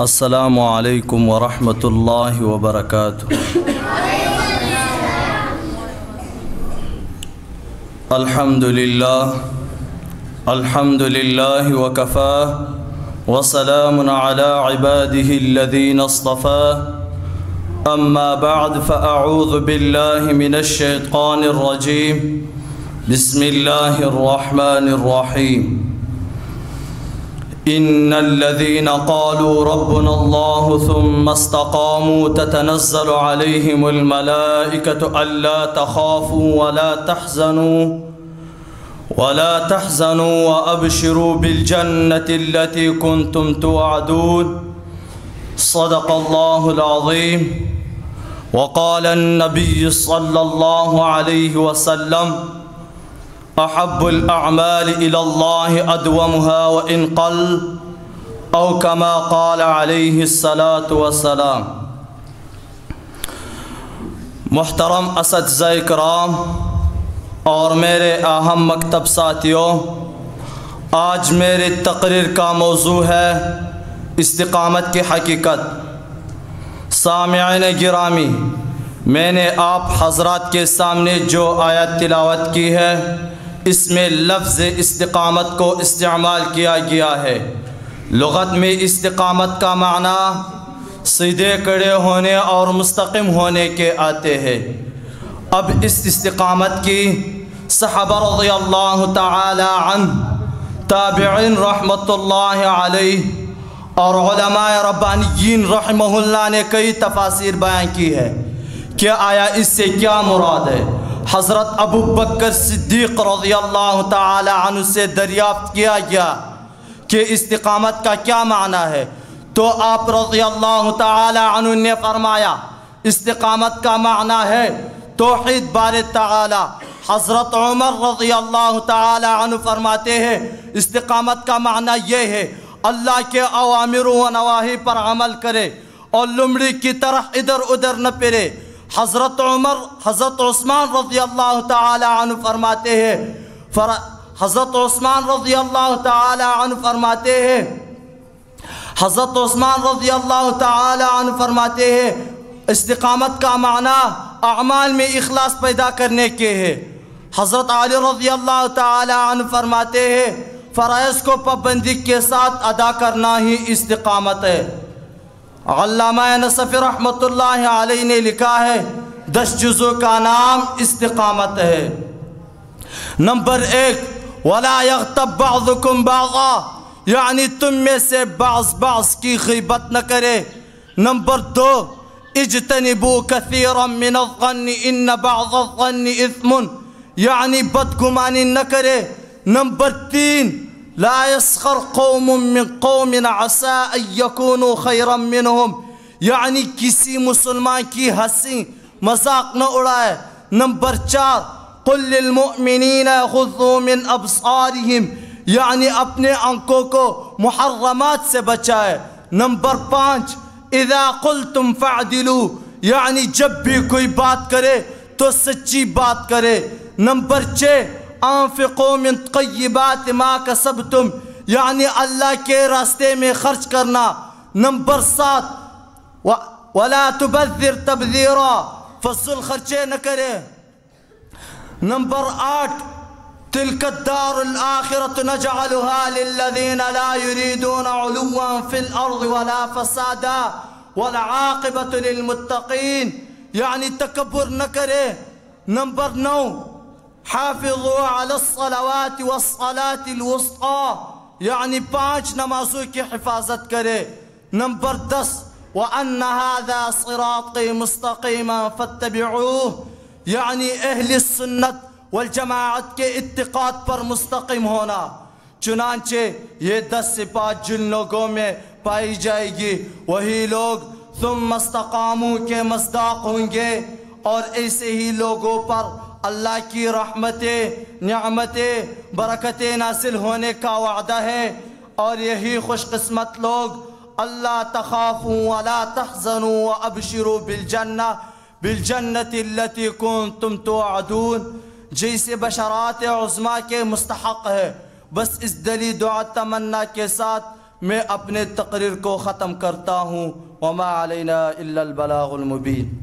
السلام علیکم ورحمۃ اللہ وبرکاتہ۔ الحمد للہ وکفى وسلام علی عباده الذین اصطفى، اما بعد فاعوذ باللہ من الشیطان الرجیم، بسم اللہ الرحمن الرحیم۔ ان الذين قالوا ربنا الله ثم استقاموا تتنزل عليهم الملائكة الا تخافوا ولا تحزنوا وابشروا بالجنة التي كنتم توعدون، صدق الله العظيم۔ وقال النبي صلى الله عليه وسلم: احب الاعمال الى الله ادومها وان قل، او كما قال عليه الصلاة والسلام۔ محترم اساتذہ کرام اور میرے اہم مکتب ساتھیوں، آج میری تقریر کا موضوع ہے استقامت کی حقیقت۔ سامعین گرامی، میں نے آپ حضرات کے سامنے جو آیت تلاوت کی ہے، اس میں لفظ استقامت کو استعمال کیا گیا ہے۔ لغت میں استقامت کا معنی سیدھے کھڑے ہونے اور مستقیم ہونے کے آتے ہیں۔ اب اس استقامت کی صحابہ رضی اللہ تعالی عنہ، تابعین رحمت اللہ علیہ اور علماء ربانیین رحمہ اللہ نے کئی تفاسیر بیان کی ہے کہ آیا اس سے کیا مراد ہے۔ حضرت ابو بکر صدیق رضی اللہ تعالی عنہ سے دریافت کیا گیا کہ استقامت کا کیا معنی ہے، تو آپ رضی اللہ تعالی عنہ نے فرمایا استقامت کا معنی ہے توحید باری تعالی۔ حضرت عمر رضی اللہ تعالی عنہ فرماتے ہیں استقامت کا معنی یہ ہے اللہ کے اوامر و نواہی پر عمل کرے اور لمڑی کی طرح ادھر ادھر نہ پھرے۔ حضرت عثمان رضی اللہ تعالی عنہ فرماتے ہیں حضرت عثمان رضی اللہ تعالی عنہ فرماتے ہیں استقامت کا معنی اعمال میں اخلاص پیدا کرنے کے ہے۔ حضرت علی رضی اللہ تعالی عنہ فرماتے ہیں فرائض کو پابندی کے ساتھ ادا کرنا ہی استقامت ہے۔ علامہ نصفی رحمت اللہ علیہ نے لکھا ہے 10 جزوں کا نام استقامت ہے۔ نمبر 1، وَلَا يَغْتَبْ بَعْضُكُمْ بَعْضًا، یعنی تم میں سے بعض کی غیبت نہ کرے۔ نمبر 2، اجتنبوا كثيرا من الظن ان بعض الظن اثم، یعنی بدگمانی نہ کرے۔ نمبر 3، لا يسخر قوم من قوم عسى ان يكونوا خيرا منهم، یعنی کسی مسلمان کی ہنسی مذاق نہ اڑائے۔ نمبر 4، قل للمؤمنین يغضوا من ابصارهم، یعنی اپنے آنکھوں کو محرمات سے بچائے۔ نمبر 5، اذا قلتم فاعدلوا، یعنی جب بھی کوئی بات کرے تو سچی بات کرے۔ نمبر 6، انفقوا من طیبات ما کسبتم، یعنی اللہ کے راستے میں خرچ کرنا۔ نمبر 7، ولا تبذر تبذیرا، فضول خرچے نہ کرے۔ نمبر 8، تلک الدار الآخرة نجعلها للذین لا يريدون علوا في الارض ولا فسادا والعاقبۃ للمتقین، یعنی تکبر نہ کرے۔ نمبر 9، حافظوا علی الصلوات والصلاة الوسطى، یعنی 5 نمازوں کی حفاظت کرے۔ نمبر 10، وَأَنَّ هَذَا صِرَاطِي مُسْتَقِيمًا فَاتَّبِعُوهُ، یعنی اہل سنت والجماعت کے اتقاد پر مستقیم ہونا۔ چنانچہ یہ 10 صفات جن لوگوں میں پائی جائے گی وہی لوگ ثم استقاموا کے مصداق ہوں گے، اور ایسے ہی لوگوں پر اللہ کی رحمتیں، نعمتیں، برکتیں نازل ہونے کا وعدہ ہے۔ اور یہی خوش قسمت لوگ اللہ تخافوا ولا تحزنوا وابشروا بالجنة التي كنتم توعدون، جیسے بشارات عظمیٰ کے مستحق ہے۔ بس اس دلی دعا تمنا کے ساتھ میں اپنے تقریر کو ختم کرتا ہوں۔ وما علینا الا البلاغ المبین۔